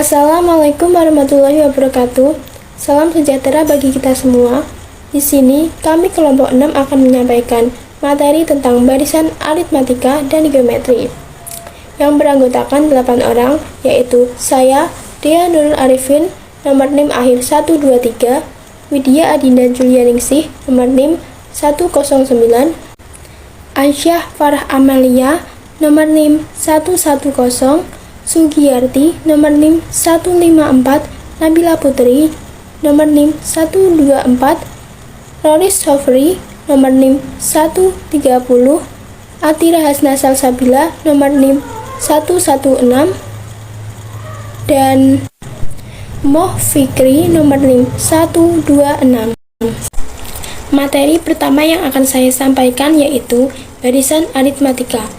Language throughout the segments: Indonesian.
Assalamualaikum warahmatullahi wabarakatuh. Salam sejahtera bagi kita semua. Di sini, kami kelompok 6 akan menyampaikan materi tentang barisan aritmatika dan geometri yang beranggotakan 8 orang, yaitu saya, Dea Nurul Arifin, nomor NIM akhir 123, Widya Adinda Julianingsih, nomor NIM 109, Aisyah Farah Amalia, nomor NIM 110, Sugiyarti, nomor NIM 154, Nabila Putri, nomor NIM 124, Roris Sofri, nomor NIM 130, Atira Hasna Salsabila, nomor NIM 116, dan Moh Fikri, nomor NIM 126. Materi pertama yang akan saya sampaikan yaitu barisan aritmatika.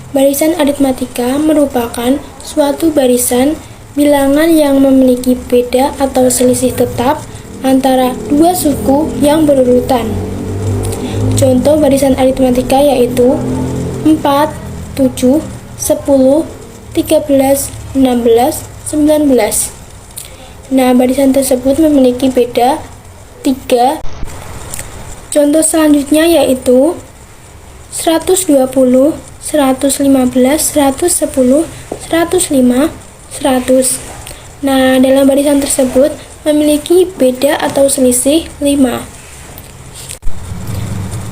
Barisan aritmatika merupakan suatu barisan bilangan yang memiliki beda atau selisih tetap antara dua suku yang berurutan. Contoh barisan aritmatika yaitu 4, 7, 10, 13, 16, 19. Nah, barisan tersebut memiliki beda 3. Contoh selanjutnya yaitu 120, 115, 110, 105, 100. Nah, dalam barisan tersebut memiliki beda atau selisih 5.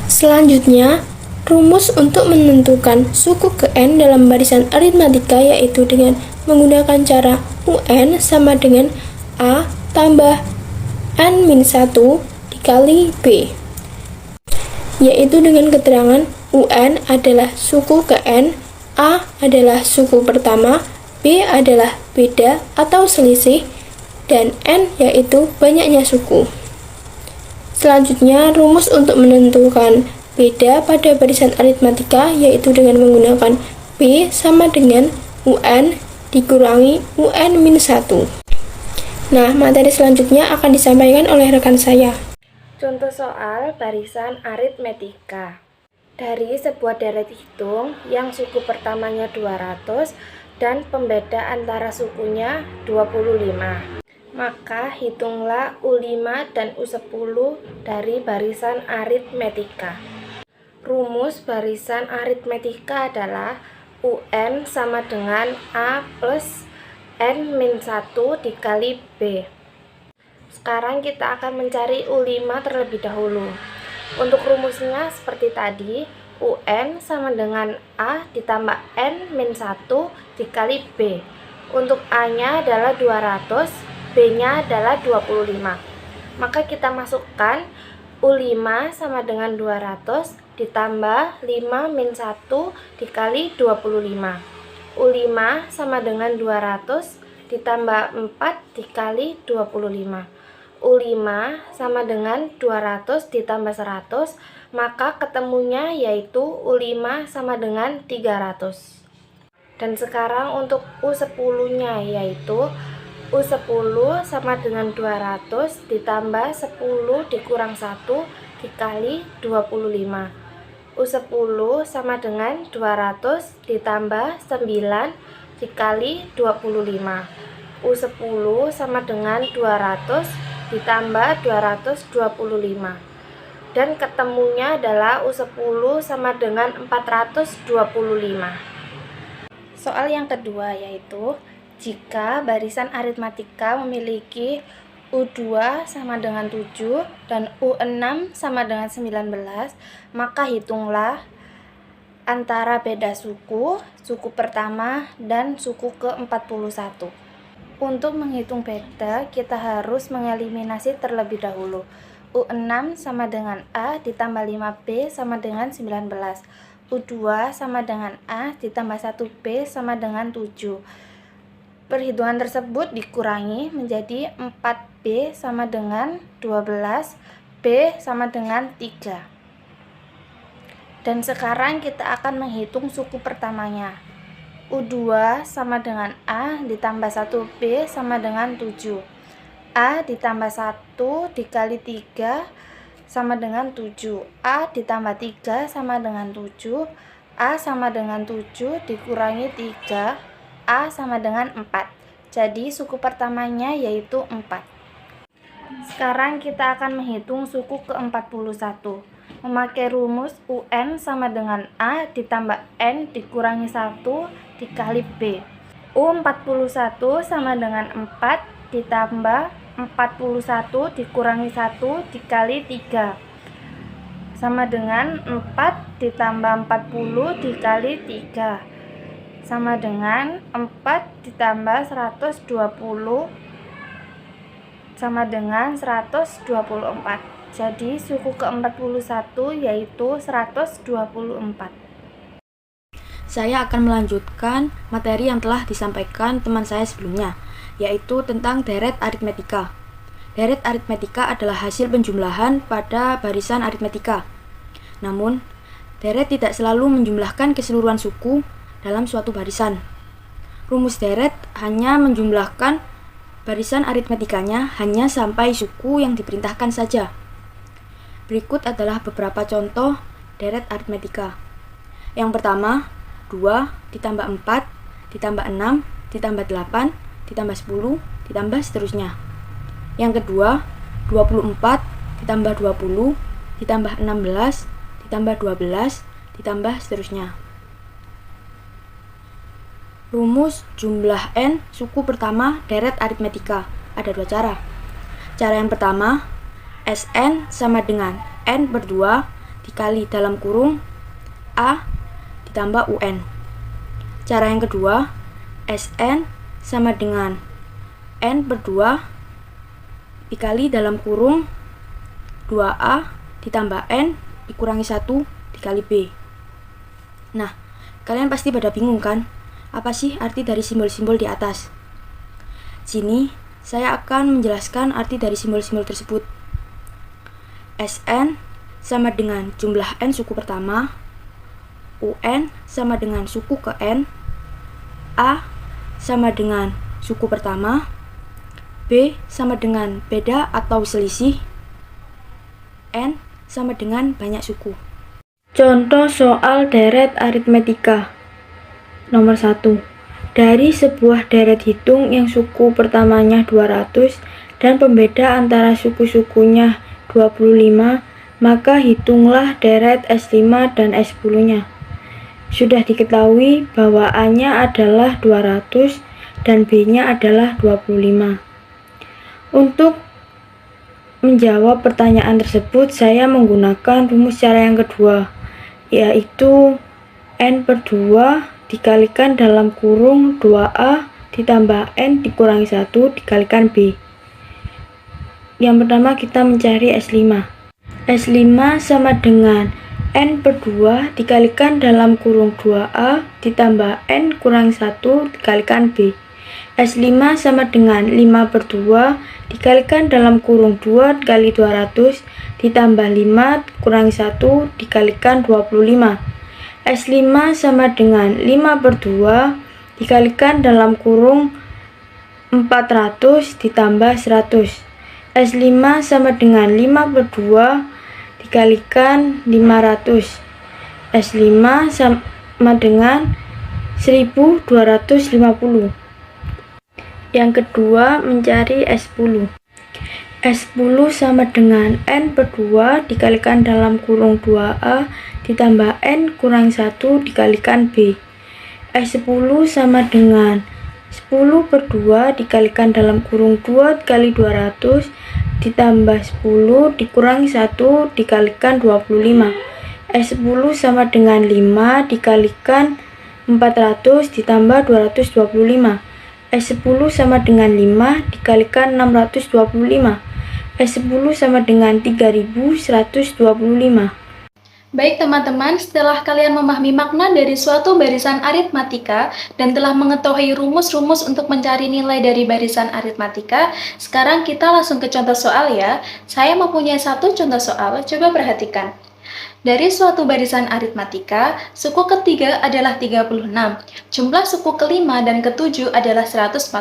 Selanjutnya, rumus untuk menentukan suku ke N dalam barisan aritmatika yaitu dengan menggunakan cara UN sama dengan A tambah N-1 dikali B, yaitu dengan keterangan UN adalah suku ke N, A adalah suku pertama, B adalah beda atau selisih, dan N yaitu banyaknya suku. Selanjutnya, rumus untuk menentukan beda pada barisan aritmatika yaitu dengan menggunakan B sama dengan UN dikurangi UN-1. Nah, materi selanjutnya akan disampaikan oleh rekan saya. Contoh soal barisan aritmetika. Dari sebuah deret hitung yang suku pertamanya 200 dan pembeda antara sukunya 25. Maka hitunglah U5 dan U10 dari barisan aritmetika. Rumus barisan aritmetika adalah UN sama dengan A plus N-1 dikali B. Sekarang kita akan mencari U5 terlebih dahulu. Untuk rumusnya seperti tadi, UN sama dengan A ditambah N-1 dikali B. Untuk A-nya adalah 200, B-nya adalah 25. Maka kita masukkan U5 sama dengan 200 ditambah 5-1 dikali 25. U5 sama dengan 200 ditambah 4 dikali 25. U5 sama dengan 200 ditambah 100, maka ketemunya yaitu U5 sama dengan 300. Dan sekarang untuk U10 nya yaitu U10 sama dengan 200 ditambah 10 dikurang 1 dikali 25. U10 sama dengan 200 ditambah 9 dikali 25. U10 sama dengan 200 ditambah 225, dan ketemunya adalah U10 sama dengan 425. Soal yang kedua yaitu jika barisan aritmatika memiliki U2 sama dengan 7 dan U6 sama dengan 19, maka hitunglah antara beda suku pertama dan suku ke-41. Untuk menghitung beda, kita harus mengeliminasi terlebih dahulu. U6 sama dengan A ditambah 5B sama dengan 19. U2 sama dengan A ditambah 1B sama dengan 7. Perhitungan tersebut dikurangi menjadi 4B sama dengan 12, B sama dengan 3. Dan sekarang kita akan menghitung suku pertamanya. U2 sama dengan A ditambah 1B sama dengan 7. A ditambah 1 dikali 3 sama dengan 7. A ditambah 3 sama dengan 7. A sama dengan 7 dikurangi 3. A sama dengan 4. Jadi suku pertamanya yaitu 4. Sekarang kita akan menghitung suku ke-41. Memakai rumus UN sama dengan A ditambah N dikurangi 1 dikali B. U41 sama dengan 4 ditambah 41 dikurangi 1 dikali 3. Sama dengan 4 ditambah 40 dikali 3. Sama dengan 4 ditambah 120 sama dengan 124. Jadi suku ke-41 yaitu 124. Saya akan melanjutkan materi yang telah disampaikan teman saya sebelumnya, yaitu tentang deret aritmetika. Deret aritmetika adalah hasil penjumlahan pada barisan aritmetika. Namun, deret tidak selalu menjumlahkan keseluruhan suku dalam suatu barisan. Rumus deret hanya menjumlahkan barisan aritmetikanya hanya sampai suku yang diperintahkan saja. Berikut adalah beberapa contoh deret aritmetika. Yang pertama, 2 ditambah 4 ditambah 6 ditambah 8 ditambah 10 ditambah seterusnya. Yang kedua, 24 ditambah 20 ditambah 16 ditambah 12 ditambah seterusnya. Rumus jumlah N suku pertama deret aritmetika. Ada dua cara. Cara yang pertama, Sn sama dengan N per 2 dikali dalam kurung A ditambah UN. Cara yang kedua, Sn sama dengan N per 2 dikali dalam kurung 2A ditambah N dikurangi 1 dikali B. Nah, kalian pasti pada bingung kan? Apa sih arti dari simbol-simbol di atas? Sini, saya akan menjelaskan arti dari simbol-simbol tersebut. Sn sama dengan jumlah N suku pertama, UN sama dengan suku ke N, A sama dengan suku pertama, B sama dengan beda atau selisih, N sama dengan banyak suku. Contoh soal deret aritmetika. Nomor 1. Dari sebuah deret hitung yang suku pertamanya 200 dan pembeda antara suku-sukunya 25, maka hitunglah deret S5 dan S10-nya. Sudah diketahui bahwa A-nya adalah 200 dan B-nya adalah 25. Untuk menjawab pertanyaan tersebut, saya menggunakan rumus cara yang kedua, yaitu N per 2 dikalikan dalam kurung 2A ditambah N dikurangi 1 dikalikan B. Yang pertama kita mencari S5. S5 sama dengan N per 2 dikalikan dalam kurung 2A ditambah N kurang 1 dikalikan B. S5 sama dengan 5 per 2 dikalikan dalam kurung 2 kali 200 ditambah 5 kurangi 1 dikalikan 25. S5 sama dengan 5 per 2 dikalikan dalam kurung 400 ditambah 100. S5 sama dengan 5 per 2 dikalikan 500. S5 sama dengan 1250. Yang kedua, mencari S10. S10 sama dengan N per 2 dikalikan dalam kurung 2A ditambah N kurang 1 dikalikan B. S10 sama dengan 10 per 2 dikalikan dalam kurung 2 kali 200 ditambah 10 dikurangi 1 dikalikan 25. S10 sama dengan 5 dikalikan 400 ditambah 225. S10 sama dengan 5 dikalikan 625. S10 sama dengan 3125. Baik teman-teman, setelah kalian memahami makna dari suatu barisan aritmatika dan telah mengetahui rumus-rumus untuk mencari nilai dari barisan aritmatika, sekarang kita langsung ke contoh soal ya. Saya mempunyai satu contoh soal, coba perhatikan. Dari suatu barisan aritmatika, suku ketiga adalah 36, jumlah suku kelima dan ketujuh adalah 144.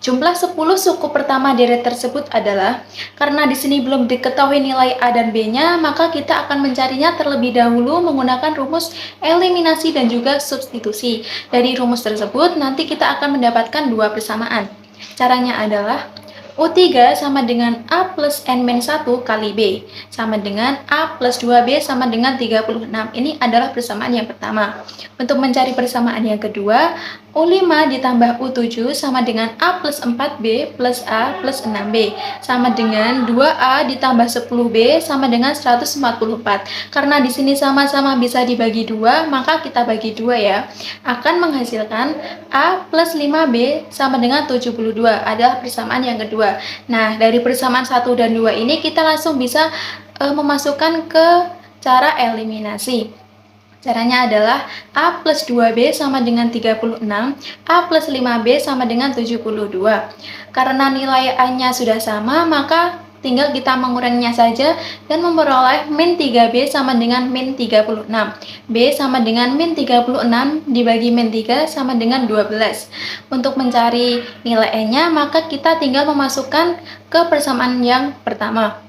Jumlah 10 suku pertama deret tersebut adalah, karena di sini belum diketahui nilai A dan B-nya, maka kita akan mencarinya terlebih dahulu menggunakan rumus eliminasi dan juga substitusi. Dari rumus tersebut, nanti kita akan mendapatkan dua persamaan. Caranya adalah U3 sama dengan A plus N-1 kali B, sama dengan A plus 2B sama dengan 36. Ini adalah persamaan yang pertama. Untuk mencari persamaan yang kedua, U5 ditambah U7 sama dengan A plus 4B plus A plus 6B, sama dengan 2A ditambah 10B sama dengan 144. Karena di sini sama-sama bisa dibagi dua, maka kita bagi dua ya. Akan menghasilkan A plus 5B sama dengan 72, adalah persamaan yang kedua. Nah, dari persamaan 1 dan 2 ini kita langsung bisa memasukkan ke cara eliminasi. Caranya adalah A plus 2B sama dengan 36, A plus 5B sama dengan 72. Karena nilai A-nya sudah sama, maka tinggal kita menguranginya saja dan memperoleh min 3B sama dengan min 36. B sama dengan min 36 dibagi min 3 sama dengan 12. Untuk mencari nilai E-nya, maka kita tinggal memasukkan ke persamaan yang pertama.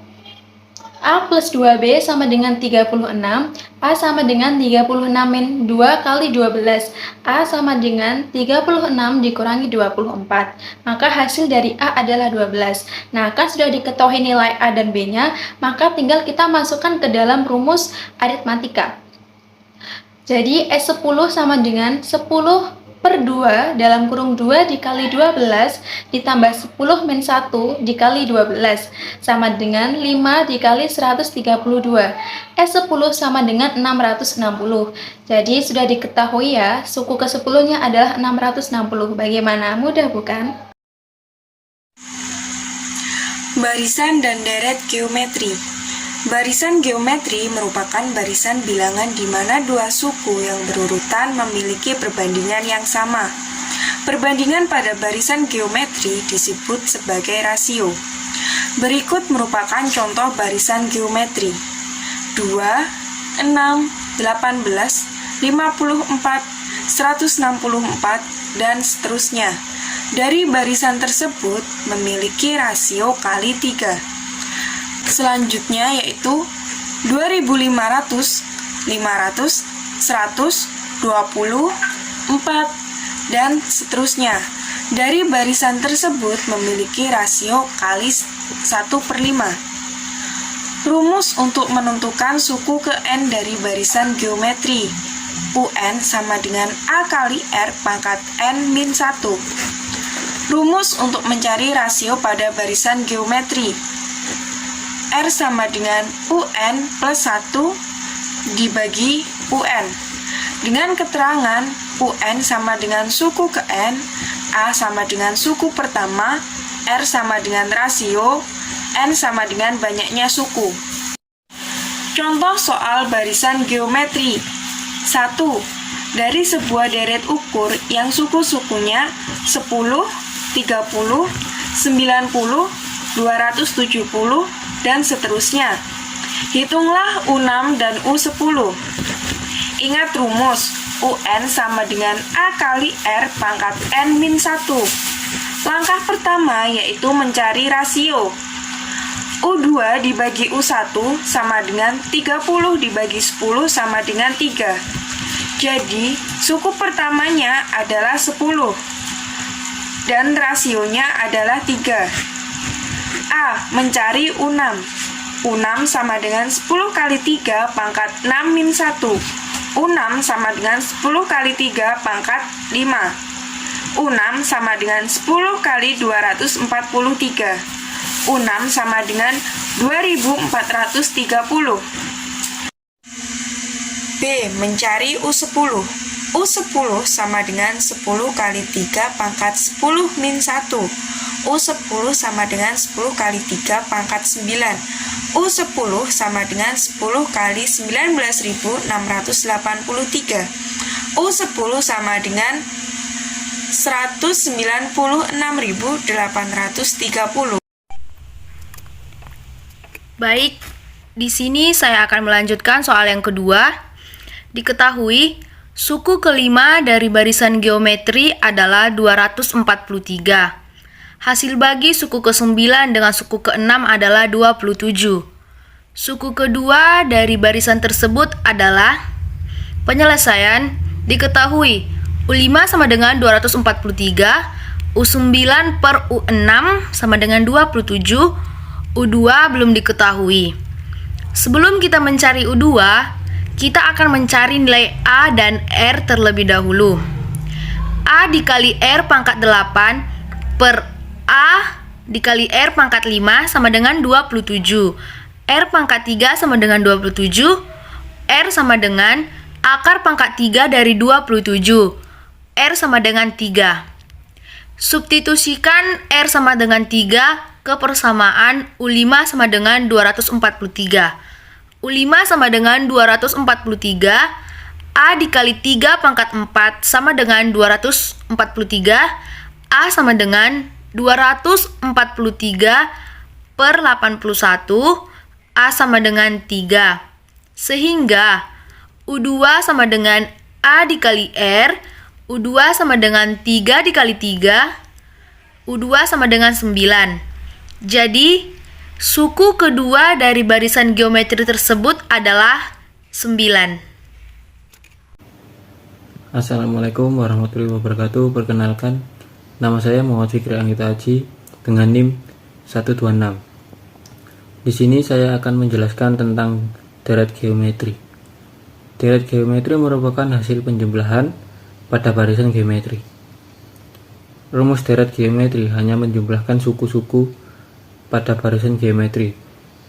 A plus 2B sama dengan 36, A sama dengan 36 min 2 kali 12, A sama dengan 36 dikurangi 24, maka hasil dari A adalah 12. Nah, kan sudah diketahui nilai A dan B-nya, maka tinggal kita masukkan ke dalam rumus aritmatika. Jadi, S10 sama dengan 10 per 2 dalam kurung 2 dikali 12 ditambah 10 min 1 dikali 12 sama dengan 5 dikali 132. S10 sama dengan 660. Jadi sudah diketahui ya, suku ke-10-nya adalah 660. Bagaimana? Mudah bukan? Barisan dan deret geometri. Barisan geometri merupakan barisan bilangan di mana dua suku yang berurutan memiliki perbandingan yang sama. Perbandingan pada barisan geometri disebut sebagai rasio. Berikut merupakan contoh barisan geometri. 2, 6, 18, 54, 164, dan seterusnya. Dari barisan tersebut memiliki rasio kali 3. Selanjutnya yaitu 2500, 500, 100, 20, 4, dan seterusnya. Dari barisan tersebut memiliki rasio kali 1/5. Rumus untuk menentukan suku ke N dari barisan geometri. UN sama dengan A kali R pangkat N min 1. Rumus untuk mencari rasio pada barisan geometri. R sama dengan UN plus 1 dibagi UN. Dengan keterangan UN sama dengan suku ke N, A sama dengan suku pertama, R sama dengan rasio, N sama dengan banyaknya suku. Contoh soal barisan geometri. 1. Dari sebuah deret ukur yang suku-sukunya 10, 30, 90, 270, dan seterusnya. Hitunglah U6 dan U10. Ingat rumus, UN sama dengan A kali R pangkat N min 1. Langkah pertama yaitu mencari rasio. U2 dibagi U1 sama dengan 30 dibagi 10 sama dengan 3. Jadi, suku pertamanya adalah 10 dan rasionya adalah 3. A. Mencari U6. U6 sama dengan 10 kali 3 pangkat 6 min 1. U6 sama dengan 10 kali 3 pangkat 5. U6 sama dengan 10 kali 243. U6 sama dengan 2430. B. Mencari U10. U10 sama dengan 10 kali 3 pangkat 10 min 1. U10 sama dengan 10 kali 3 pangkat 9. U10 sama dengan 10 kali 19.683. U10 sama dengan 196.830. Baik, Di sini saya akan melanjutkan soal yang kedua. Diketahui, suku kelima dari barisan geometri adalah 243. Hasil bagi suku ke-9 dengan suku ke-6 adalah 27. Suku kedua dari barisan tersebut adalah penyelesaian. Diketahui, U5 sama dengan 243, U9 per U6 sama dengan 27, U2 belum diketahui. Sebelum kita mencari U2, kita akan mencari nilai A dan R terlebih dahulu. A dikali R pangkat 8 per A dikali R pangkat 5 sama dengan 27. R pangkat 3 sama dengan 27. R sama dengan akar pangkat 3 dari 27. R sama dengan 3. Substitusikan R sama dengan 3 ke persamaan U5 sama dengan 243. U5 sama dengan 243, A dikali 3 pangkat 4 sama dengan 243, A sama dengan 243 per 81, A sama dengan 3. Sehingga U2 sama dengan A dikali R, U2 sama dengan 3 dikali 3, U2 sama dengan 9. Jadi, suku kedua dari barisan geometri tersebut adalah 9. Assalamualaikum warahmatullahi wabarakatuh. Perkenalkan, nama saya Muhammad Fikri Anggita Aji dengan NIM 126. Di sini saya akan menjelaskan tentang deret geometri. Deret geometri merupakan hasil penjumlahan pada barisan geometri. Rumus deret geometri hanya menjumlahkan suku-suku pada barisan geometri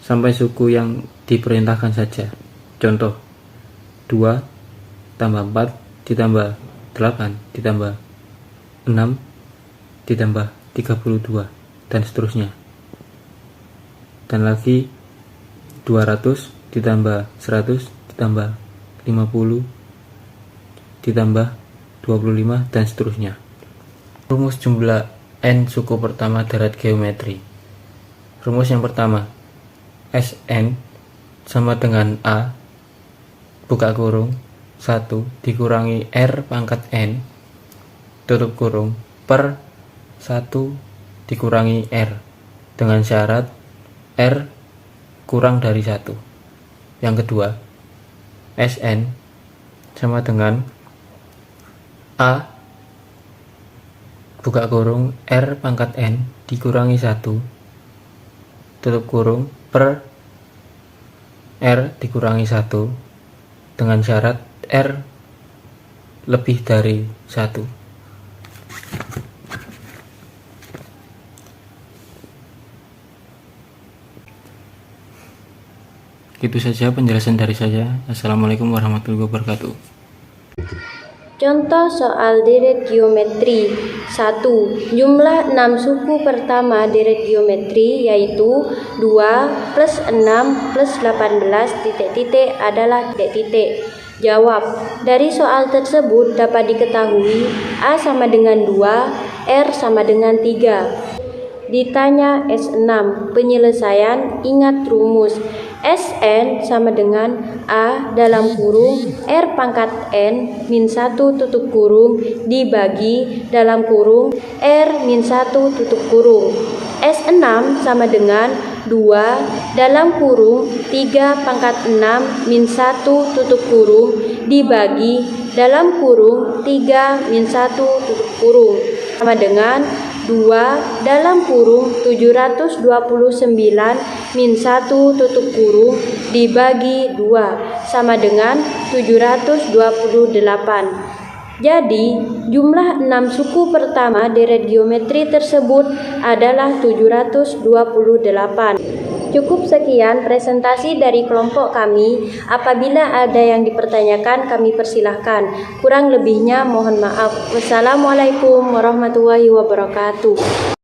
sampai suku yang diperintahkan saja. Contoh, 2 tambah 4 ditambah 8 ditambah 6 ditambah 32 dan seterusnya. Dan lagi 200 ditambah 100 ditambah 50 ditambah 25 dan seterusnya. Rumus jumlah n suku pertama deret geometri. Rumus yang pertama, Sn sama dengan A buka kurung 1 dikurangi R pangkat N tutup kurung per 1 dikurangi R dengan syarat R kurang dari 1. Yang kedua, Sn sama dengan A buka kurung R pangkat N dikurangi 1 tutup kurung per R dikurangi 1 dengan syarat R lebih dari 1. Itu saja penjelasan dari saya. Assalamualaikum warahmatullahi wabarakatuh. Contoh soal deret geometri. 1. Jumlah 6 suku pertama deret geometri yaitu 2 plus 6 plus 18 titik-titik adalah titik-titik. Jawab. Dari soal tersebut dapat diketahui A sama dengan 2, R sama dengan 3. Ditanya S6, penyelesaian, ingat rumus. Sn sama dengan A dalam kurung R pangkat N min 1 tutup kurung dibagi dalam kurung R min 1 tutup kurung. S6 sama dengan 2 dalam kurung 3 pangkat 6 min 1 tutup kurung dibagi dalam kurung 3 min 1 tutup kurung sama dengan 2 dalam kurung 729 min 1 tutup kurung dibagi 2 sama dengan 728. Jadi, jumlah 6 suku pertama deret geometri tersebut adalah 728. Cukup sekian presentasi dari kelompok kami. Apabila ada yang dipertanyakan, kami persilahkan. Kurang lebihnya mohon maaf. Wassalamualaikum warahmatullahi wabarakatuh.